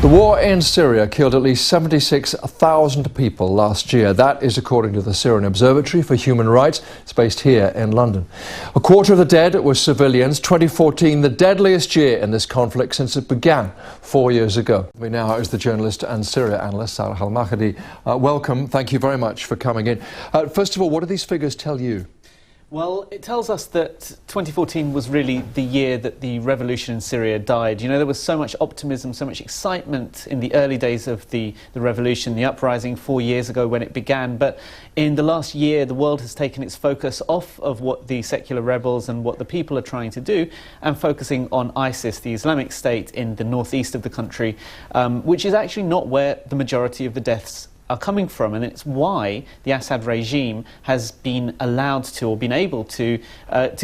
The war in Syria killed at least 76,000 people last year. That is according to the Syrian Observatory for Human Rights. It's based here in London. A quarter of the dead were civilians. 2014, the deadliest year in this conflict since it began 4 years ago. We now is the journalist and Syria analyst, Al-Makhadhi. Welcome. Thank you very much for coming in. First of all, what do these figures tell you? Well, it tells us that 2014 was really the year that the revolution in Syria died. You know, there was so much optimism, so much excitement in the early days of the revolution, the uprising 4 years ago when it began. But in the last year, the world has taken its focus off of what the secular rebels and what the people are trying to do and focusing on ISIS, the Islamic State in the northeast of the country, which is actually not where the majority of the deaths are coming from, and it's why the Assad regime has been allowed to, or been able to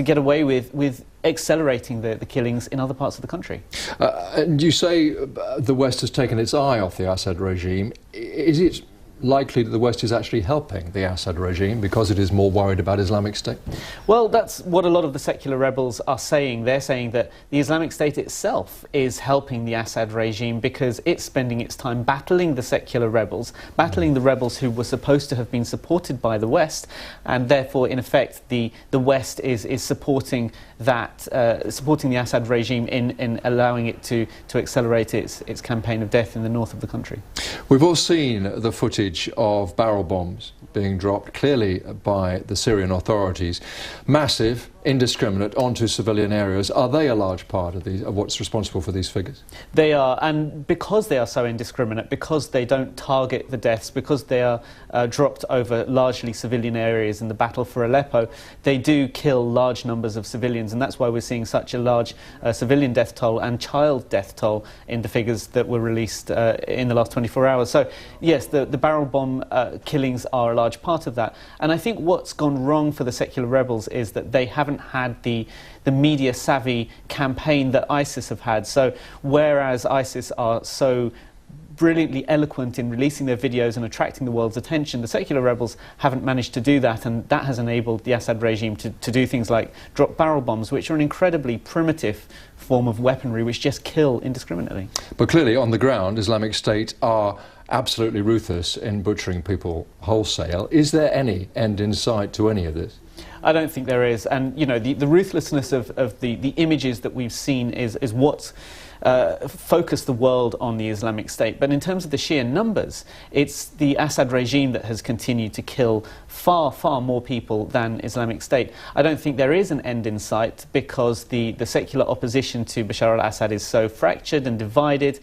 get away with accelerating the killings in other parts of the country. And you say the West has taken its eye off the Assad regime. Is it likely that the West is actually helping the Assad regime because it is more worried about Islamic State? Well, that's what a lot of the secular rebels are saying. They're saying that the Islamic State itself is helping the Assad regime because it's spending its time battling the secular rebels, battling the rebels who were supposed to have been supported by the West, and therefore, in effect, the West is supporting that, supporting the Assad regime in allowing it to accelerate its campaign of death in the north of the country. We've all seen the footage of barrel bombs being dropped, clearly by the Syrian authorities. Massive, indiscriminate, onto civilian areas. Are they a large part of what's responsible for these figures? They are, and because they are so indiscriminate, because they don't target the deaths, because they are dropped over largely civilian areas in the battle for Aleppo, they do kill large numbers of civilians, and that's why we're seeing such a large civilian death toll and child death toll in the figures that were released in the last 24 hours. So yes, the barrel bomb killings are a large part of that, and I think what's gone wrong for the secular rebels is that they haven't had the media savvy campaign that ISIS have had. So whereas ISIS are so brilliantly eloquent in releasing their videos and attracting the world's attention, the secular rebels haven't managed to do that, and that has enabled the Assad regime to do things like drop barrel bombs, which are an incredibly primitive form of weaponry which just kill indiscriminately. But clearly on the ground, Islamic State are absolutely ruthless in butchering people wholesale. Is there any end in sight to any of this? I don't think there is, and you know, the ruthlessness of the images that we've seen is what's focused the world on the Islamic State. But in terms of the sheer numbers, it's the Assad regime that has continued to kill far, far more people than Islamic State. I don't think there is an end in sight because the secular opposition to Bashar al-Assad is so fractured and divided.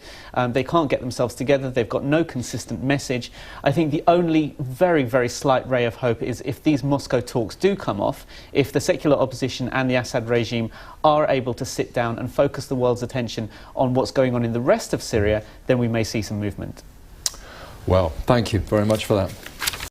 They can't get themselves together. They've got no consistent message. I think the only very, very slight ray of hope is if these Moscow talks do come off, if the secular opposition and the Assad regime are able to sit down and focus the world's attention on what's going on in the rest of Syria, then we may see some movement. Well, thank you very much for that.